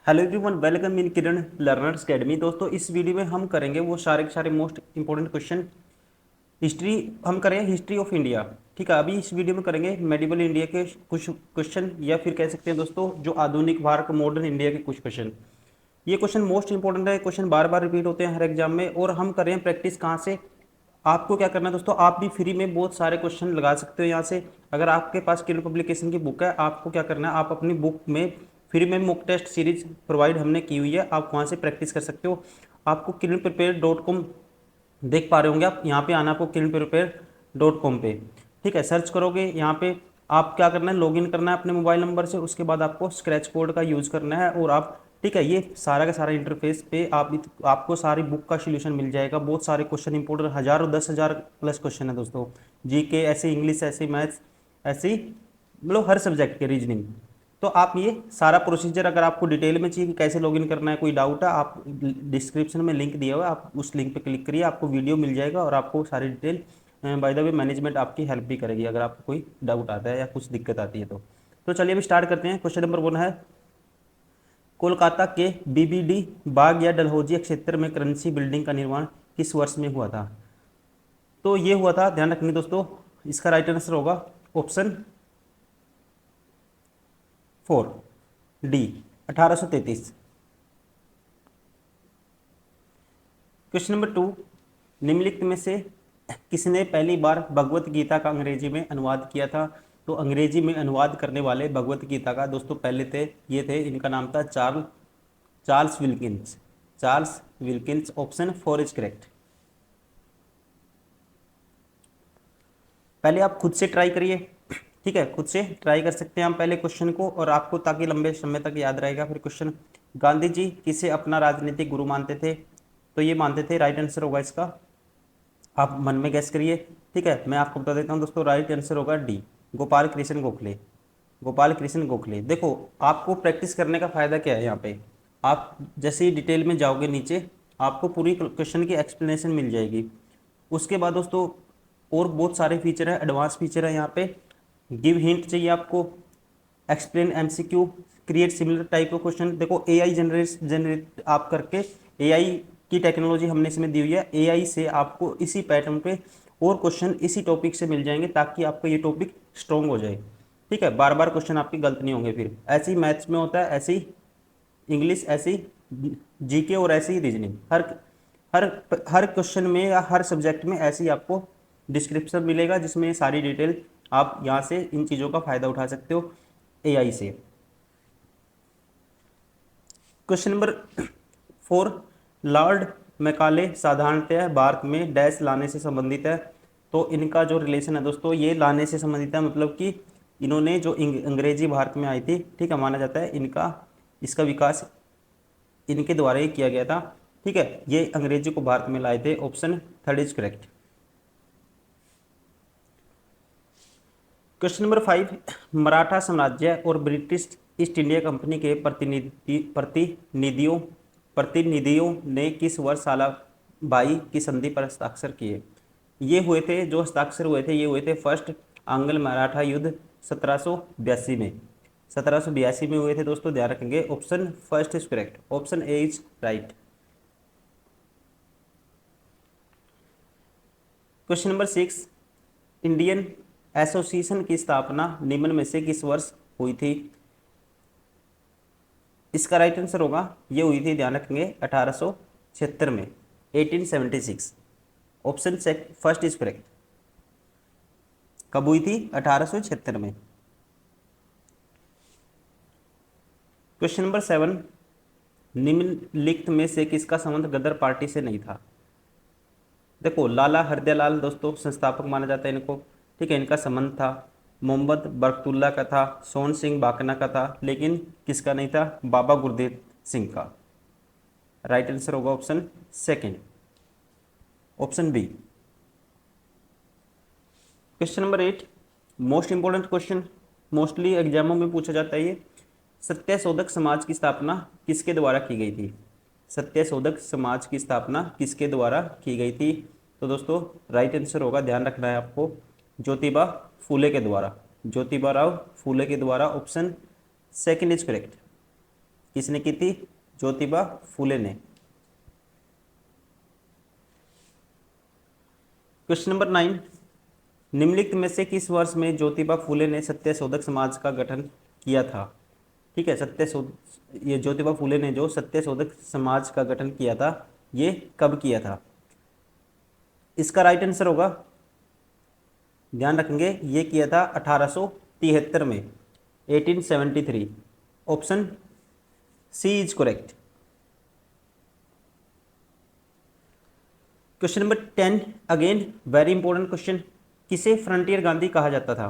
Hello everyone, welcome in Kiran learners academy. दोस्तों, इस video में हम करेंगे वो सारे के सारे मोस्ट इंपॉर्टेंट क्वेश्चन हिस्ट्री। हम करेंगे हिस्ट्री ऑफ इंडिया। ठीक है, अभी इस वीडियो में करेंगे मेडिवल इंडिया के कुछ क्वेश्चन, या फिर कह सकते हैं दोस्तों जो आधुनिक भारत मॉडर्न इंडिया के कुछ क्वेश्चन। ये क्वेश्चन मोस्ट इंपॉर्टेंट है, क्वेश्चन बार बार रिपीट होते हैं हर एग्जाम में। और हम कर रहे हैं प्रैक्टिस कहाँ से? आपको क्या करना है दोस्तों, आप भी फ्री में बहुत सारे क्वेश्चन लगा सकते हो यहाँ से। अगर आपके पास किरण पब्लिकेशन की बुक है, आपको क्या करना है, आप अपनी बुक में फ्री में मॉक टेस्ट सीरीज प्रोवाइड हमने की हुई है, आप वहाँ से प्रैक्टिस कर सकते हो। आपको kiranprepare.com देख पा रहे होंगे आप, यहाँ पे आना आपको kiranprepare.com पे। ठीक है, सर्च करोगे यहाँ पे। आप क्या करना है, लॉगिन करना है अपने मोबाइल नंबर से, उसके बाद आपको स्क्रैच कोड का यूज़ करना है और आप, ठीक है, ये सारा का सारा इंटरफेस पे आपको सारी बुक का सॉल्यूशन मिल जाएगा। बहुत सारे क्वेश्चन इंपोर्टेंट, हज़ारों 10,000 प्लस क्वेश्चन है दोस्तों। जीके ऐसे, इंग्लिश ऐसे, मैथ्स ऐसे ही, मतलब हर सब्जेक्ट के रीजनिंग। तो आप ये सारा प्रोसीजर, अगर आपको डिटेल में चाहिए कि कैसे लॉगिन करना है, कोई डाउट है, आप डिस्क्रिप्शन में लिंक दिया हुआ है, आप उस लिंक पे क्लिक करिए, आपको वीडियो मिल जाएगा और आपको सारी detail. By the way, management आपकी हेल्प भी करेगी अगर आपको कोई डाउट आता है या कुछ दिक्कत आती है तो चलिए अभी स्टार्ट करते हैं। क्वेश्चन नंबर 1 है, कोलकाता के बीबीडी बाग या डलहौजी क्षेत्र में करेंसी बिल्डिंग का निर्माण किस वर्ष में हुआ था? तो ये हुआ था, ध्यान रखनी दोस्तों, इसका राइट आंसर होगा ऑप्शन 4 डी, 1833। क्वेश्चन नंबर 2, निम्नलिखित में से किसने पहली बार भगवत गीता का अंग्रेजी में अनुवाद किया था? तो अंग्रेजी में अनुवाद करने वाले भगवत गीता का दोस्तों पहले थे, ये थे, इनका नाम था Charles Wilkins. Charles Wilkins, option 4 is correct. पहले आप खुद से ट्राई करिए, ठीक है, खुद से ट्राई कर सकते हैं हम पहले क्वेश्चन को, और आपको ताकि लंबे समय तक याद रहेगा फिर क्वेश्चन। गांधी जी किसे अपना राजनीतिक गुरु मानते थे? तो ये मानते थे, राइट आंसर होगा इसका, आप मन में गैस करिए। ठीक है, मैं आपको बता देता हूँ दोस्तों, राइट आंसर होगा डी, गोपाल कृष्ण गोखले। गोपाल कृष्ण गोखले। देखो, आपको प्रैक्टिस करने का फायदा क्या है यहाँ पे, आप जैसे ही डिटेल में जाओगे नीचे, आपको पूरी क्वेश्चन की एक्सप्लेनेशन मिल जाएगी। उसके बाद दोस्तों और बहुत सारे फीचर है, एडवांस फीचर है यहाँ पे। गिव हिंट चाहिए आपको, explain MCQ, create similar type of question. देखो, एआई जनरेट आप करके, एआई की टेक्नोलॉजी हमने इसमें दी हुई है, एआई से आपको इसी पैटर्न पे और क्वेश्चन इसी टॉपिक से मिल जाएंगे, ताकि आपका ये टॉपिक स्ट्रॉन्ग हो जाए। ठीक है, बार बार क्वेश्चन आपकी गलत नहीं होंगे। फिर ऐसे ही मैथ्स में होता है, ऐसे ही इंग्लिश, ऐसे ही जीके और ऐसे ही रीजनिंग, हर हर हर क्वेश्चन में या हर सब्जेक्ट में ऐसे ही आपको डिस्क्रिप्शन मिलेगा, जिसमें सारी डिटेल आप यहाँ से इन चीज़ों का फायदा उठा सकते हो एआई से। क्वेश्चन नंबर 4, लॉर्ड मैकाले साधारणतः भारत में डैश लाने से संबंधित है। तो इनका जो रिलेशन है दोस्तों, ये लाने से संबंधित है, मतलब कि इन्होंने जो अंग्रेजी भारत में आई थी, ठीक है, माना जाता है इनका, इसका विकास इनके द्वारा ही किया गया था। ठीक है, ये अंग्रेजी को भारत में लाए थे, option 3 is correct. Question number 5, Maratha साम्राज्य और ब्रिटिश ईस्ट इंडिया कंपनी के प्रतिनिधियों ने किस वर्ष साला बाई की संधि पर हस्ताक्षर किए? ये हुए थे, जो हस्ताक्षर हुए थे, ये हुए थे फर्स्ट आंग्ल मराठा युद्ध 1782 में। 1782 में हुए थे दोस्तों, ध्यान रखेंगे, option first is correct, option A is right. Question number 6, Indian association की स्थापना निम्न में से किस वर्ष हुई थी? इसका राइट आंसर होगा, ये हुई थी, ध्यान रखेंगे, 1876 में, 1876, ऑप्शन फर्स्ट इज करेक्ट। कब हुई थी? 1876 में। क्वेश्चन नंबर 7, निम्नलिखित में से किसका संबंध गदर पार्टी से नहीं था? देखो, लाला हरदयालाल दोस्तों संस्थापक माना जाता है इनको, ठीक है, इनका संबंध था। मोहम्मद बरकतुल्ला का था, सोन सिंह बाकना का था, लेकिन किसका नहीं था? बाबा गुरदेव सिंह का। राइट आंसर होगा option second, option B. Question number 8, most important question, mostly एग्जामों में पूछा जाता है ये। सत्यशोधक समाज की स्थापना किसके द्वारा की गई थी? सत्यशोधक समाज की स्थापना किसके द्वारा की गई थी? तो दोस्तों राइट आंसर होगा, ध्यान रखना है आपको, ज्योतिबा फूले के द्वारा, ज्योतिबा राव फूले के द्वारा, ऑप्शन सेकंड इज करेक्ट। किसने की थी? ज्योतिबा फूले ने। क्वेश्चन नंबर 9, निम्नलिखित में से किस वर्ष में ज्योतिबा फूले ने सत्यशोधक समाज का गठन किया था? ठीक है, ये ज्योतिबा फूले ने जो सत्यशोधक समाज का गठन किया था, ये कब किया था? इसका राइट आंसर होगा, ध्यान रखेंगे, ये किया था 1873 में, 1873। Option C is correct. Question number 10, again very important question, किसे फ्रंटियर गांधी कहा जाता था?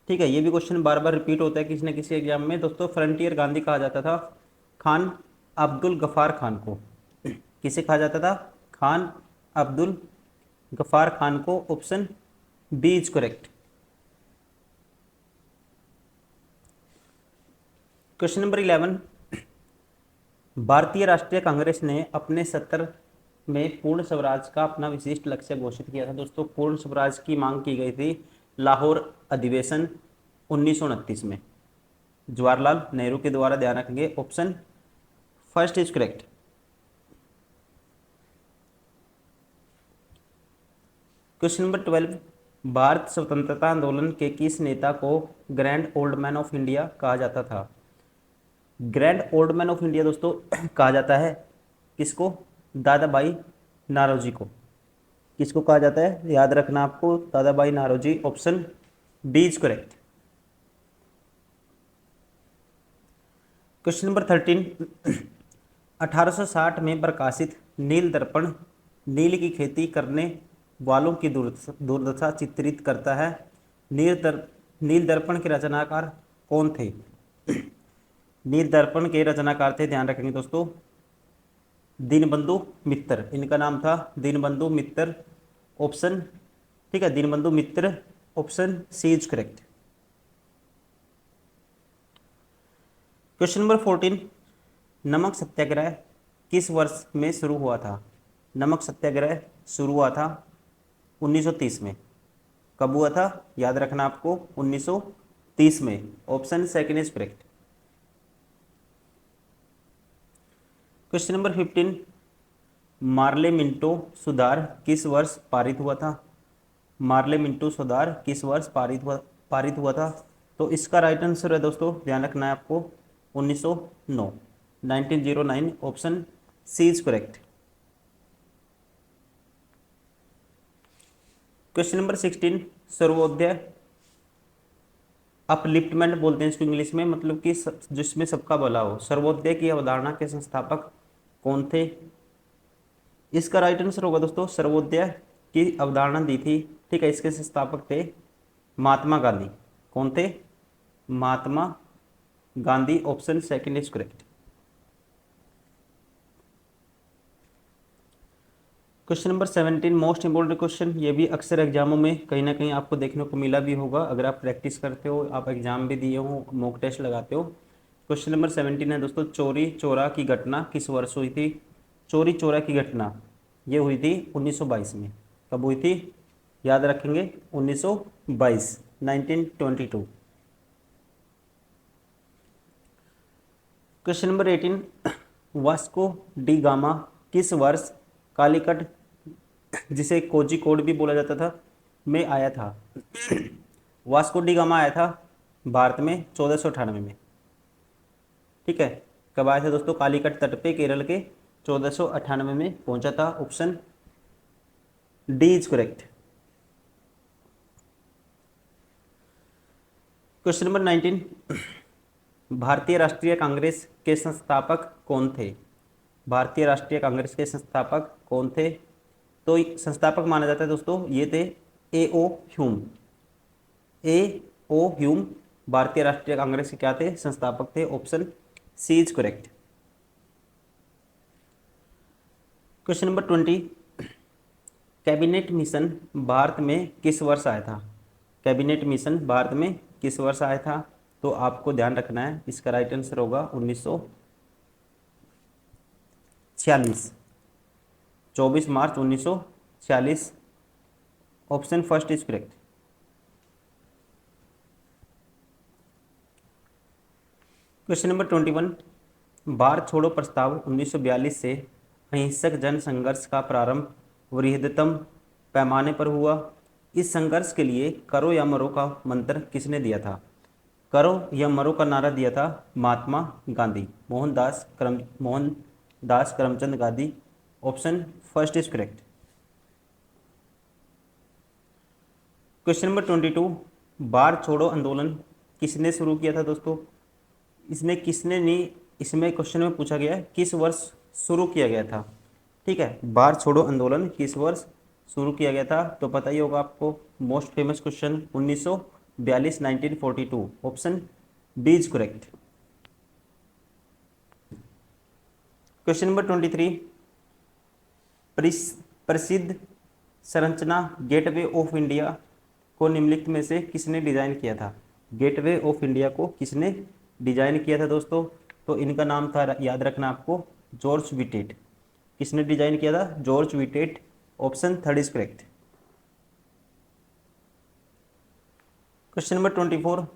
ठीक है, ये भी क्वेश्चन बार बार रिपीट होता है किसी न किसी एग्जाम में दोस्तों। फ्रंटियर गांधी कहा जाता था खान अब्दुल गफ्फार खान को। किसे कहा जाता था? खान अब्दुल गफ्फार खान को। Option B is correct. Question number 11, भारतीय राष्ट्रीय कांग्रेस ने अपने सत्र में पूर्ण स्वराज का अपना विशिष्ट लक्ष्य घोषित किया था दोस्तों। पूर्ण स्वराज की मांग की गई थी लाहौर अधिवेशन 1929 में, जवाहरलाल नेहरू के द्वारा, ध्यान रखेंगे। Option first is correct. Question number 12, Bharat स्वतंत्रता आंदोलन के किस नेता को grand old man of India कहा जाता था? Grand old man of India दोस्तों कहा जाता है किसको? दादा भाई नारोजी को। किसको कहा जाता है? याद रखना आपको, Dadabhai Naoroji. Option D is correct. Question number 13, 1860 में प्रकाशित नील दर्पण नील की खेती करने वालों की दुर्दशा चित्रित करता है। नील दर्पण के रचनाकार कौन थे? नील दर्पण के रचनाकार थे, ध्यान रखेंगे दोस्तों, दीनबंधु मित्र। इनका नाम था दीनबंधु मित्र। ऑप्शन, ठीक है, Dinbandhu Mitra. Option C is correct. Question number 14, Namak सत्याग्रह किस वर्ष में शुरू हुआ था? नमक सत्याग्रह शुरू हुआ था 1930 में। कब हुआ था? याद रखना आपको, 1930 में। Option second is correct. Question number 15, Morley Minto सुधार किस वर्ष पारित हुआ था? मार्ले मिंटो सुधार किस वर्ष पारित हुआ था? तो इसका राइट आंसर है दोस्तों, ध्यान रखना है आपको, 1909, 1909। Option C is correct. Question number 16, Sarvodaya upliftment बोलते हैं इसको इंग्लिश में, मतलब कि जिसमें सबका भला हो। सर्वोदय की अवधारणा के संस्थापक कौन थे? इसका राइट आंसर होगा दोस्तों, सर्वोदय की अवधारणा दी थी, ठीक है, इसके संस्थापक थे महात्मा गांधी। कौन थे? Mahatma Gandhi. Option second is correct. Question number 17, most important question, ये भी अक्सर एग्जामों में कहीं ना कहीं आपको देखने को मिला भी होगा, अगर आप प्रैक्टिस करते हो, आप एग्जाम भी दिए हो, मॉक टेस्ट लगाते हो। क्वेश्चन नंबर 17 है दोस्तों, चोरी चोरा की घटना किस वर्ष हुई थी? चोरी चोरा की घटना ये हुई थी 1922 में। कब हुई थी? याद रखेंगे, 1922, 1922। Question number 18, Vasco D gamma किस वर्ष कालीकट, जिसे कोझिकोड भी बोला जाता था, में आया था? वास्को डी गामा आया था भारत में 1498 में। ठीक है, कब आया था दोस्तों? कालीकट तट पे केरल के 1498 में पहुंचा था। Option D is correct. Question number 19, भारतीय राष्ट्रीय कांग्रेस के संस्थापक कौन थे? भारतीय राष्ट्रीय कांग्रेस के संस्थापक कौन थे? तो संस्थापक माना जाता है दोस्तों, ये थे ए ओ ह्यूम। ए ओ ह्यूम भारतीय राष्ट्रीय कांग्रेस के क्या थे? संस्थापक थे। Option C is correct. Question number 20, cabinet mission Bharat में किस वर्ष आया था? कैबिनेट मिशन भारत में किस वर्ष आया था? तो आपको ध्यान रखना है, इसका राइट आंसर होगा 1946, 24 मार्च 1946। Option first is correct. Question number 21, Bharat छोड़ो प्रस्ताव 1942 से अहिंसक जन संघर्ष का प्रारंभ वृहत्तम पैमाने पर हुआ। इस संघर्ष के लिए करो या मरो का मंत्र किसने दिया था? करो या मरो का नारा दिया था Mahatma Gandhi, Mohandas Karamchand Gandhi. Option first is correct. Question number 22, Bharat Chhodo Andolan किसने शुरू किया था दोस्तों? इसमें क्वेश्चन में पूछा गया है किस वर्ष शुरू किया गया था। ठीक है, भारत छोड़ो आंदोलन किस वर्ष शुरू किया गया था? तो पता ही होगा आपको, most famous question 1942, 1942। Option B is correct. Question number 23, प्रसिद्ध संरचना गेटवे ऑफ इंडिया को निम्नलिखित में से किसने डिजाइन किया था? गेटवे ऑफ इंडिया को किसने डिजाइन किया था दोस्तों? तो इनका नाम था, याद रखना आपको, जॉर्ज विटेट। किसने डिजाइन किया था? George Wittet. Option third is correct. Question number 24,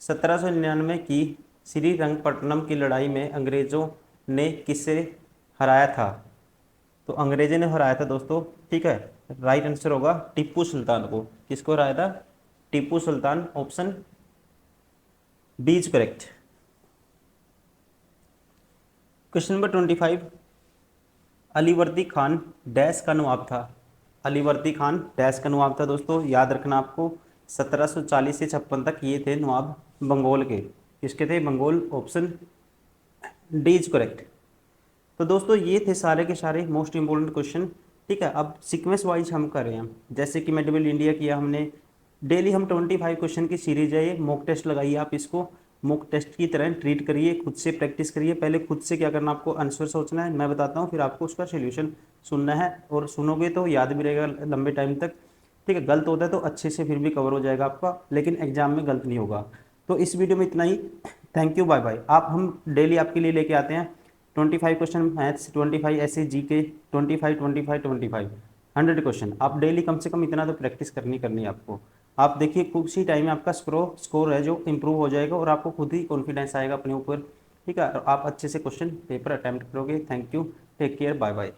1799 की श्रीरंगपट्टनम की लड़ाई में अंग्रेजों ने किसे हराया था? तो अंग्रेजों ने हराया था दोस्तों, ठीक है, राइट आंसर होगा टीपू सुल्तान को। किसको हराया था? Tipu Sultan. Option B is correct. Question number 25, Alivardi Khan dash का नवाब था? अलीवर्दी खान डैश का नवाब था दोस्तों, याद रखना आपको, 1740 से 56 तक ये थे नवाब बंगाल के। किसके थे? Bengal. Option D is correct. तो दोस्तों ये थे सारे के सारे मोस्ट इंपोर्टेंट क्वेश्चन। ठीक है, अब सीक्वेंस वाइज हम कर रहे हैं, जैसे कि मेडिवल इंडिया किया हमने। डेली हम 25 क्वेश्चन की सीरीज है ये, मॉक टेस्ट लगाइए आप, इसको मॉक टेस्ट की तरह ट्रीट करिए, खुद से प्रैक्टिस करिए। पहले खुद से क्या करना, आपको आंसर सोचना है, मैं बताता हूँ, फिर आपको उसका सोल्यूशन सुनना है, और सुनोगे तो याद भी रहेगा लंबे टाइम तक। ठीक है, गलत होता है तो अच्छे से फिर भी कवर हो जाएगा आपका, लेकिन एग्जाम में गलत नहीं होगा। तो इस वीडियो में इतना ही। Thank you, bye bye. आप हम डेली आपके लिए लेके आते हैं 25 क्वेश्चन मैथ्स, 25 ऐसे जीके, 25 25 25 100 क्वेश्चन। आप डेली कम से कम इतना तो प्रैक्टिस करनी है आपको। आप देखिए कुछ ही टाइम में आपका स्कोर है जो इम्प्रूव हो जाएगा, और आपको खुद ही कॉन्फिडेंस आएगा अपने ऊपर। ठीक है, आप अच्छे से क्वेश्चन पेपर अटैम्प्ट करोगे। Thank you, take care, bye bye.